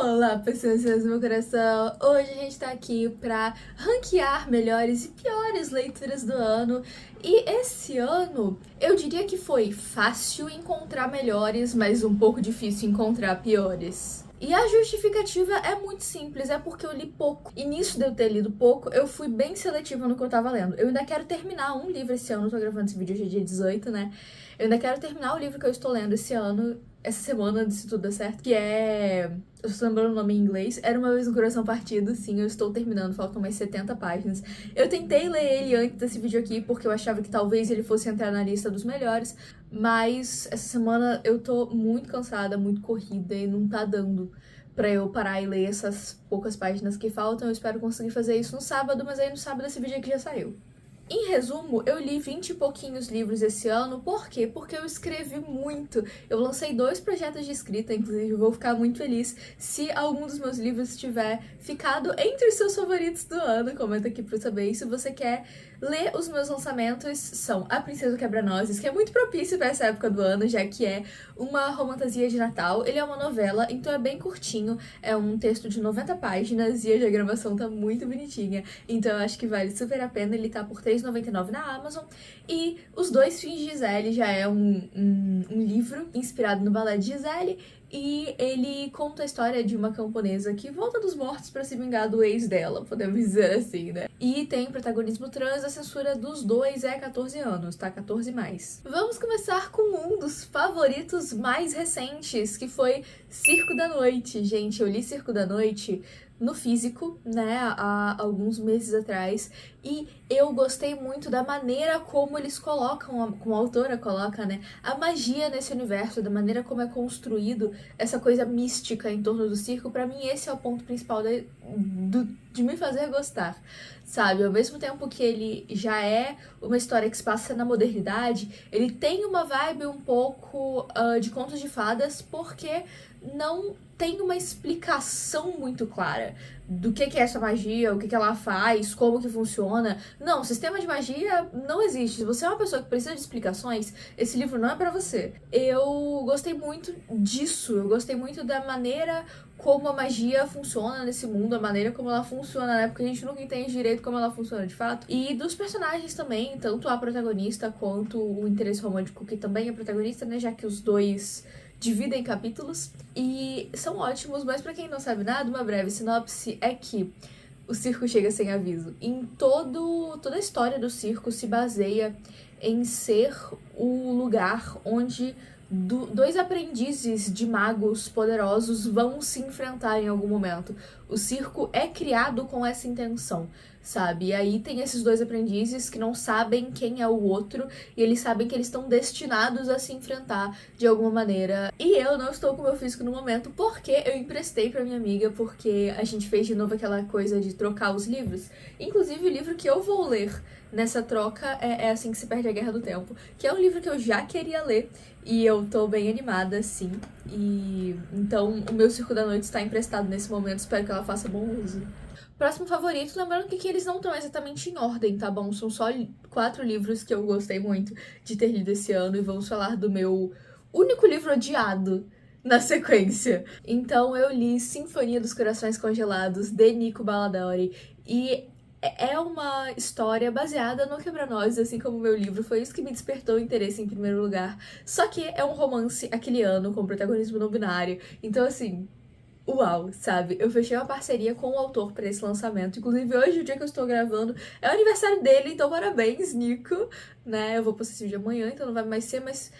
Olá, pessoas do meu coração! Hoje a gente tá aqui pra ranquear melhores e piores leituras do ano. E esse ano, eu diria que foi fácil encontrar melhores, mas um pouco difícil encontrar piores. E a justificativa é muito simples, é porque eu li pouco. E nisso de eu ter lido pouco, eu fui bem seletiva no que eu tava lendo. Eu ainda quero terminar um livro esse ano, eu tô gravando esse vídeo hoje é dia 18, né? Eu ainda quero terminar o livro que eu estou lendo esse ano, essa semana, se tudo der certo, que é... Eu estou lembrando o nome em inglês. Era Uma Vez um Coração Partido, sim, eu estou terminando, faltam mais 70 páginas. Eu tentei ler ele antes desse vídeo aqui, porque eu achava que talvez ele fosse entrar na lista dos melhores, mas essa semana eu tô muito cansada, muito corrida e não tá dando pra eu parar e ler essas poucas páginas que faltam. Eu espero conseguir fazer isso no sábado, mas aí no sábado esse vídeo aqui já saiu. Em resumo, eu li 20 e pouquinhos livros esse ano. Por quê? Porque eu escrevi muito. Eu lancei 2 projetos de escrita, inclusive eu vou ficar muito feliz se algum dos meus livros tiver ficado entre os seus favoritos do ano. Comenta aqui pra eu saber. E se você quer ler os meus lançamentos, são A Princesa do Quebra-Nozes, que é muito propício pra essa época do ano, já que é uma romantasia de Natal. Ele é uma novela, então é bem curtinho. É um texto de 90 páginas e a diagramação tá muito bonitinha. Então eu acho que vale super a pena. Ele tá por R$3,99 na Amazon. E Os Dois Fins de Gisele já é um livro inspirado no balé de Gisele. E ele conta a história de uma camponesa que volta dos mortos pra se vingar do ex dela, podemos dizer assim, né? E tem protagonismo trans, a censura dos dois é 14 anos, tá? 14 mais. Vamos começar com um dos favoritos mais recentes, que foi Circo da Noite. Gente, eu li Circo da Noite no físico, né, há alguns meses atrás, e eu gostei muito da maneira como eles colocam, como a autora coloca, né, a magia nesse universo, da maneira como é construído essa coisa mística em torno do circo. Pra mim esse é o ponto principal de me fazer gostar, sabe? Ao mesmo tempo que ele já é uma história que se passa na modernidade, ele tem uma vibe um pouco de contos de fadas, porque não tem uma explicação muito clara do que é essa magia, o que ela faz, como que funciona. Não, sistema de magia não existe. Se você é uma pessoa que precisa de explicações, esse livro não é pra você. Eu gostei muito disso, eu gostei muito da maneira como a magia funciona nesse mundo, a maneira como ela funciona, né? Porque a gente nunca entende direito como ela funciona de fato. E dos personagens também, tanto a protagonista quanto o interesse romântico, que também é protagonista, né? Já que os dois dividem capítulos e são ótimos, mas pra quem não sabe nada, uma breve sinopse é que o circo chega sem aviso. Toda a história do circo se baseia em ser o lugar onde dois aprendizes de magos poderosos vão se enfrentar em algum momento. O circo é criado com essa intenção, sabe? E aí tem esses dois aprendizes que não sabem quem é o outro, e eles sabem que eles estão destinados a se enfrentar de alguma maneira. E eu não estou com o meu físico no momento porque eu emprestei pra minha amiga, porque a gente fez de novo aquela coisa de trocar os livros. Inclusive o livro que eu vou ler nessa troca é Assim que se Perde a Guerra do Tempo, que é um livro que eu já queria ler, e eu tô bem animada, sim. E então o meu Circo da Noite está emprestado nesse momento, espero que ela faça bom uso. Próximo favorito, lembrando que eles não estão exatamente em ordem, tá bom? São só 4 livros que eu gostei muito de ter lido esse ano, e vamos falar do meu único livro odiado na sequência. Então eu li Sinfonia dos Corações Congelados, de Nico Baldawari, e é uma história baseada no Quebra-Nozes, assim como o meu livro. Foi isso que me despertou o interesse em primeiro lugar. Só que é um romance aquiliano, com protagonismo não binário. Então, assim, uau, sabe? Eu fechei uma parceria com o autor para esse lançamento. Inclusive, hoje, o dia que eu estou gravando, é o aniversário dele, então parabéns, Nico. Né? Eu vou postar esse vídeo amanhã, então não vai mais ser, mas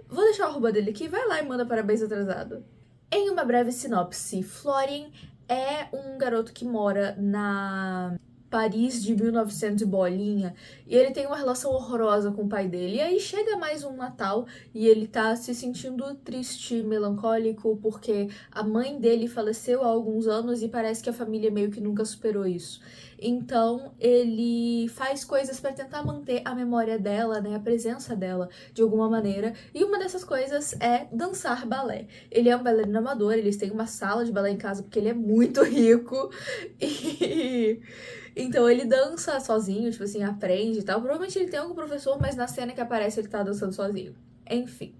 vou deixar o arroba dele aqui. Vai lá e manda parabéns atrasado. Em uma breve sinopse, Florian é um garoto que mora na Paris de 1900 e bolinha, e ele tem uma relação horrorosa com o pai dele. E aí chega mais um Natal e ele tá se sentindo triste, melancólico, porque a mãe dele faleceu há alguns anos e parece que a família meio que nunca superou isso. Então ele faz coisas pra tentar manter a memória dela, né, a presença dela de alguma maneira, e uma dessas coisas é dançar balé. Ele é um bailarino amador, eles têm uma sala de balé em casa porque ele é muito rico, e então ele dança sozinho, tipo assim, aprende e tal. Provavelmente ele tem algum professor, mas na cena que aparece ele tá dançando sozinho. Enfim.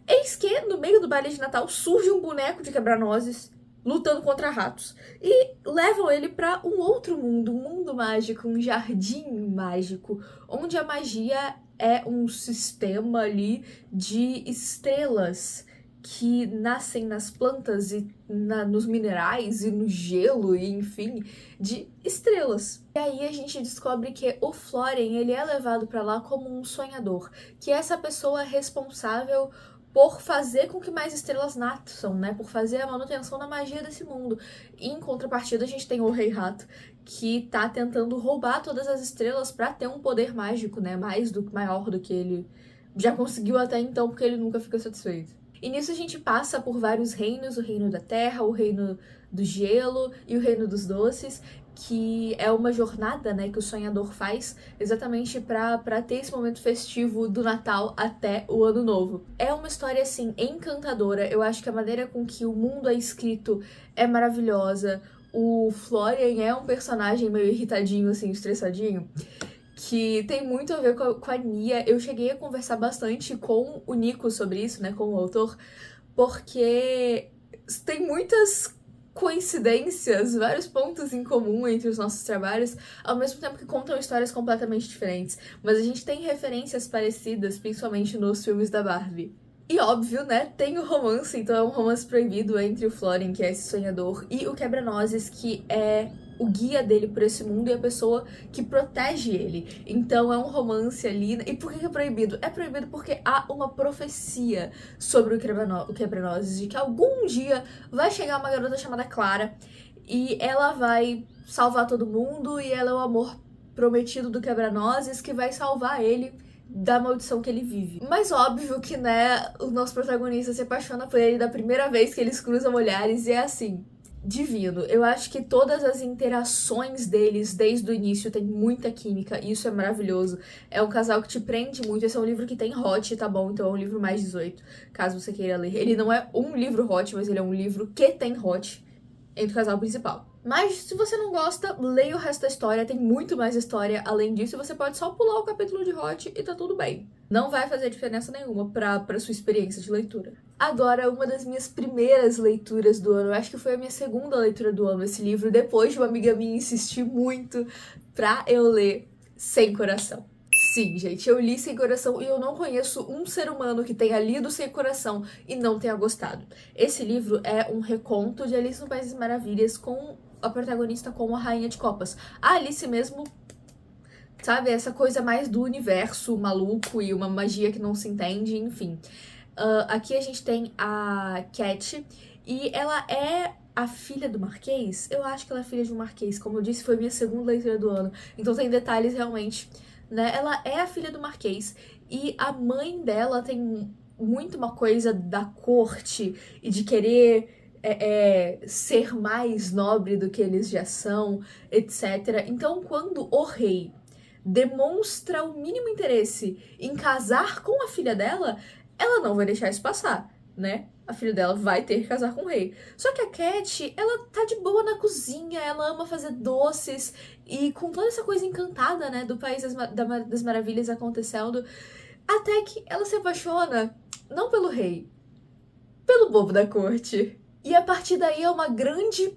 Eis que, no meio do baile de Natal, surge um boneco de quebra-nozes lutando contra ratos. E levam ele para um outro mundo, um mundo mágico, um jardim mágico, onde a magia é um sistema ali de estrelas que nascem nas plantas e nos minerais e no gelo e enfim, de estrelas. E aí a gente descobre que o Florian, ele é levado para lá como um sonhador, que é essa pessoa responsável por fazer com que mais estrelas nasçam, né? Por fazer a manutenção da magia desse mundo. E em contrapartida, a gente tem o Rei Rato, que tá tentando roubar todas as estrelas para ter um poder mágico, né? Maior do que ele já conseguiu até então, porque ele nunca fica satisfeito. E nisso a gente passa por vários reinos, o reino da terra, o reino do gelo e o reino dos doces, que é uma jornada, né, que o sonhador faz exatamente para ter esse momento festivo do Natal até o Ano Novo. É uma história, assim, encantadora. Eu acho que a maneira com que o mundo é escrito é maravilhosa. O Florian é um personagem meio irritadinho, assim, estressadinho, que tem muito a ver com a Nia. Eu cheguei a conversar bastante com o Nico sobre isso, né, com o autor, porque tem muitas coincidências, vários pontos em comum entre os nossos trabalhos, ao mesmo tempo que contam histórias completamente diferentes. Mas a gente tem referências parecidas, principalmente nos filmes da Barbie. E óbvio, né, tem o romance, então é um romance proibido entre o Florian, que é esse sonhador, e o Quebra-Nozes, que é o guia dele por esse mundo e a pessoa que protege ele. Então é um romance ali. E por que é proibido? É proibido porque há uma profecia sobre o Quebra-Nozes, de que algum dia vai chegar uma garota chamada Clara e ela vai salvar todo mundo e ela é o amor prometido do Quebra-Nozes que vai salvar ele da maldição que ele vive. Mas óbvio que, né, o nosso protagonista se apaixona por ele da primeira vez que eles cruzam olhares e é assim, divino. Eu acho que todas as interações deles desde o início tem muita química e isso é maravilhoso. É um casal que te prende muito. Esse é um livro que tem hot, tá bom? Então é um livro mais 18, caso você queira ler. Ele não é um livro hot, mas ele é um livro que tem hot entre o casal principal. Mas se você não gosta, leia o resto da história, tem muito mais história além disso, e você pode só pular o capítulo de hot e tá tudo bem. Não vai fazer diferença nenhuma pra sua experiência de leitura. Agora, uma das minhas primeiras leituras do ano, eu acho que foi a minha segunda leitura do ano, esse livro, depois de uma amiga minha insistir muito pra eu ler Sem Coração. Sim, gente, eu li Sem Coração e eu não conheço um ser humano que tenha lido Sem Coração e não tenha gostado. Esse livro é um reconto de Alice no País das Maravilhas com a protagonista como a Rainha de Copas. A Alice mesmo, sabe, essa coisa mais do universo maluco e uma magia que não se entende, enfim. Aqui a gente tem a Cat e ela é a filha do Marquês. Eu acho que ela é filha de um Marquês, como eu disse, foi minha segunda leitura do ano, então tem detalhes realmente, né? Ela é a filha do Marquês e a mãe dela tem muito uma coisa da corte e de querer ser mais nobre do que eles já são, etc. Então, quando o rei demonstra o mínimo interesse em casar com a filha dela, ela não vai deixar isso passar, né? A filha dela vai ter que casar com o rei. Só que a Cat, ela tá de boa na cozinha, ela ama fazer doces, e com toda essa coisa encantada, né, do País das Maravilhas acontecendo, até que ela se apaixona, não pelo rei, pelo bobo da corte. E a partir daí é uma grande...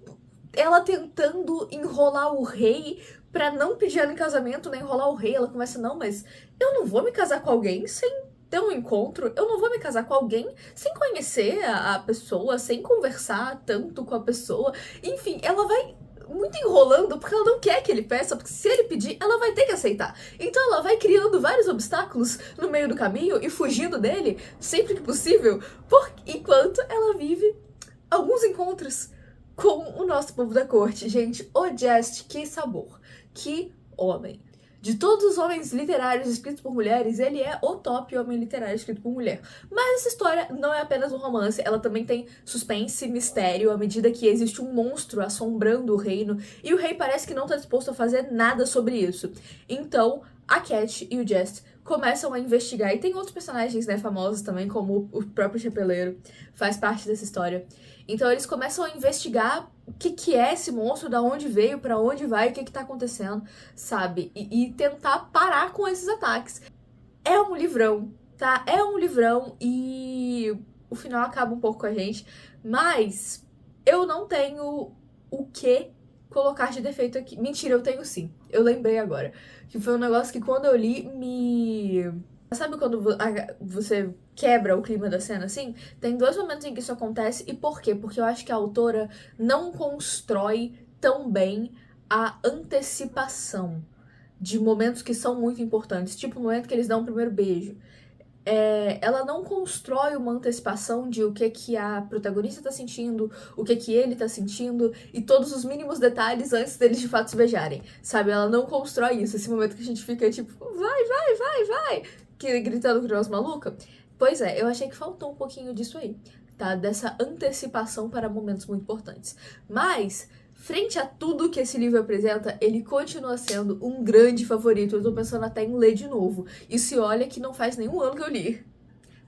ela tentando enrolar o rei pra não pedir ela em casamento, né? Enrolar o rei. Ela começa, não, mas eu não vou me casar com alguém sem ter um encontro. Eu não vou me casar com alguém sem conhecer a pessoa, sem conversar tanto com a pessoa. Enfim, ela vai muito enrolando porque ela não quer que ele peça, porque se ele pedir, ela vai ter que aceitar. Então ela vai criando vários obstáculos no meio do caminho e fugindo dele sempre que possível, enquanto ela vive alguns encontros com o nosso povo da corte. Gente, o Jest, que sabor, que homem. De todos os homens literários escritos por mulheres, ele é o top homem literário escrito por mulher. Mas essa história não é apenas um romance, ela também tem suspense, mistério, à medida que existe um monstro assombrando o reino, e o rei parece que não está disposto a fazer nada sobre isso. Então, a Cat e o Jest começam a investigar, e tem outros personagens, né, famosos também, como o próprio Chapeleiro, faz parte dessa história. Então eles começam a investigar o que é esse monstro, da onde veio, pra onde vai, o que tá acontecendo, sabe? E tentar parar com esses ataques. É um livrão, tá? É um livrão e o final acaba um pouco com a gente, mas Eu não tenho o que colocar de defeito aqui. Mentira, eu tenho sim. Eu lembrei agora. Que foi um negócio que quando eu li, me... Sabe quando você quebra o clima da cena, assim? Tem 2 momentos em que isso acontece. E por quê? Porque eu acho que a autora não constrói tão bem a antecipação de momentos que são muito importantes. Tipo o momento que eles dão o primeiro beijo. Ela não constrói uma antecipação de o que a protagonista tá sentindo, o que ele tá sentindo, e todos os mínimos detalhes antes deles de fato se beijarem, sabe? Ela não constrói isso, esse momento que a gente fica tipo, vai, gritando com voz maluca. Pois é, eu achei que faltou um pouquinho disso aí, tá? Dessa antecipação para momentos muito importantes. Mas, frente a tudo que esse livro apresenta, ele continua sendo um grande favorito. Eu tô pensando até em ler de novo. E se olha que não faz nenhum ano que eu li.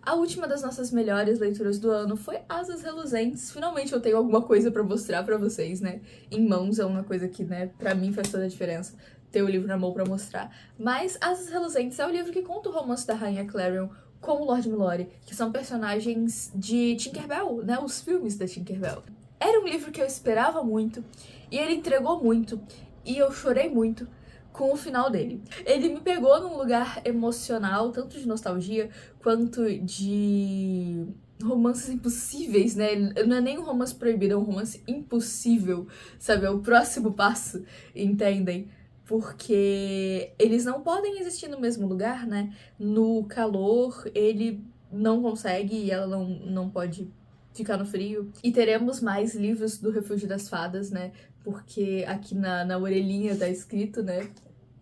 A última das nossas melhores leituras do ano foi Asas Reluzentes. Finalmente eu tenho alguma coisa pra mostrar pra vocês, né? Em mãos é uma coisa que, né, pra mim faz toda a diferença. Ter o livro na mão pra mostrar. Mas Asas Reluzentes é o livro que conta o romance da Rainha Clarion com o Lord Milori, que são personagens de Tinkerbell, né? Os filmes da Tinkerbell. Era um livro que eu esperava muito, e ele entregou muito, e eu chorei muito com o final dele. Ele me pegou num lugar emocional, tanto de nostalgia, quanto de romances impossíveis, né? Não é nem um romance proibido, é um romance impossível, sabe? É o próximo passo, entendem? Porque eles não podem existir no mesmo lugar, né? No calor, ele não consegue e ela não pode ficar no frio. E teremos mais livros do Refúgio das Fadas, né? Porque aqui na orelhinha tá escrito, né?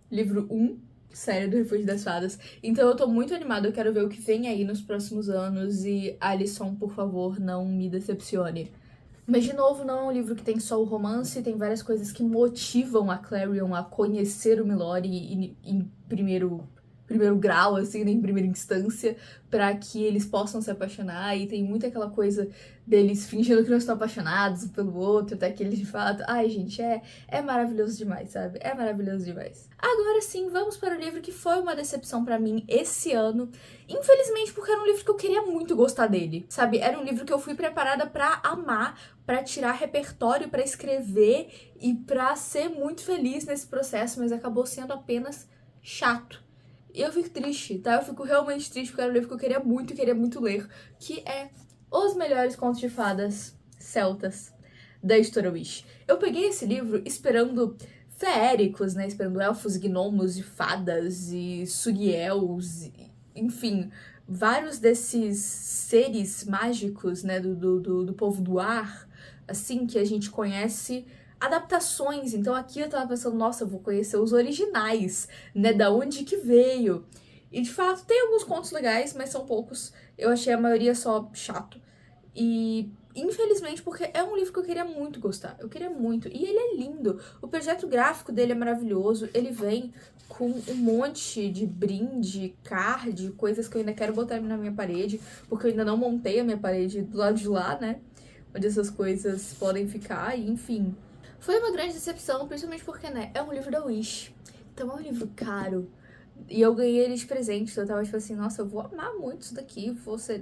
Livro 1, série do Refúgio das Fadas. Então eu tô muito animada, eu quero ver o que vem aí nos próximos anos. E Alison, por favor, não me decepcione. Mas, de novo, não é um livro que tem só o romance, tem várias coisas que motivam a Clarion a conhecer o Milori em primeiro grau, assim, né, em primeira instância, pra que eles possam se apaixonar. E tem muito aquela coisa deles fingindo que não estão apaixonados um pelo outro, até que eles de fato... Ai, gente, é maravilhoso demais, sabe? É maravilhoso demais. Agora sim, vamos para o livro que foi uma decepção pra mim esse ano. Infelizmente, porque era um livro que eu queria muito gostar dele, sabe? Era um livro que eu fui preparada pra amar, pra tirar repertório, pra escrever e pra ser muito feliz nesse processo, mas acabou sendo apenas chato. E eu fico triste, tá? Eu fico realmente triste porque era um livro que eu queria muito ler, que é Os Melhores Contos de Fadas Celtas, da editora Wish. Eu peguei esse livro esperando feéricos, né? Esperando elfos, gnomos e fadas e sugiels, enfim, vários desses seres mágicos, né? Do povo do ar, assim, que a gente conhece adaptações. Então aqui eu tava pensando, nossa, eu vou conhecer os originais, né? Da onde que veio. E de fato tem alguns contos legais, mas são poucos. Eu achei a maioria só chato. E infelizmente, porque é um livro que eu queria muito gostar. Eu queria muito. E ele é lindo. O projeto gráfico dele é maravilhoso. Ele vem com um monte de brinde, card, coisas que eu ainda quero botar na minha parede, porque eu ainda não montei a minha parede do lado de lá, né? Onde essas coisas podem ficar, e enfim. Foi uma grande decepção, principalmente porque, né, é um livro da Wish. Então é um livro caro. E eu ganhei ele de presente, então eu tava tipo assim, nossa, eu vou amar muito isso daqui,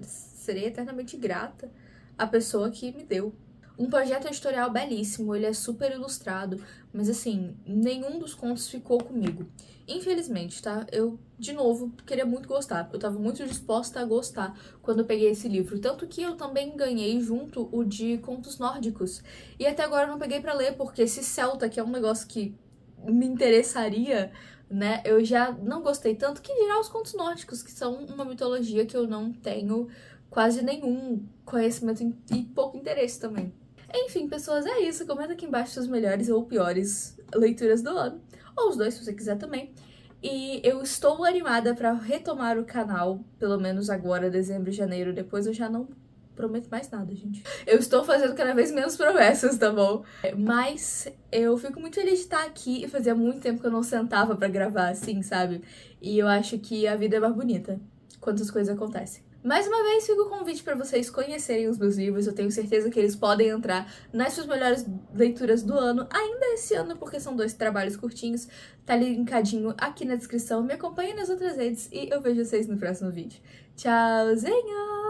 serei eternamente grata à pessoa que me deu. Um projeto editorial belíssimo, ele é super ilustrado, mas assim, nenhum dos contos ficou comigo. Infelizmente, tá? Eu, de novo, queria muito gostar. Eu tava muito disposta a gostar quando eu peguei esse livro. Tanto que eu também ganhei junto o de contos nórdicos. E até agora eu não peguei pra ler, porque esse celta, que é um negócio que me interessaria, né? Eu já não gostei tanto, que dirá os contos nórdicos, que são uma mitologia que eu não tenho quase nenhum conhecimento e pouco interesse também. Enfim, pessoas, é isso. Comenta aqui embaixo suas melhores ou piores leituras do ano. Ou os dois, se você quiser também. E eu estou animada pra retomar o canal, pelo menos agora, dezembro e janeiro. Depois eu já não prometo mais nada, gente. Eu estou fazendo cada vez menos promessas, tá bom? Mas eu fico muito feliz de estar aqui e fazia muito tempo que eu não sentava pra gravar assim, sabe? E eu acho que a vida é mais bonita quando as coisas acontecem. Mais uma vez, fica o convite para vocês conhecerem os meus livros. Eu tenho certeza que eles podem entrar nas suas melhores leituras do ano, ainda esse ano, porque são 2 trabalhos curtinhos. Tá linkadinho aqui na descrição. Me acompanhem nas outras redes e eu vejo vocês no próximo vídeo. Tchauzinho!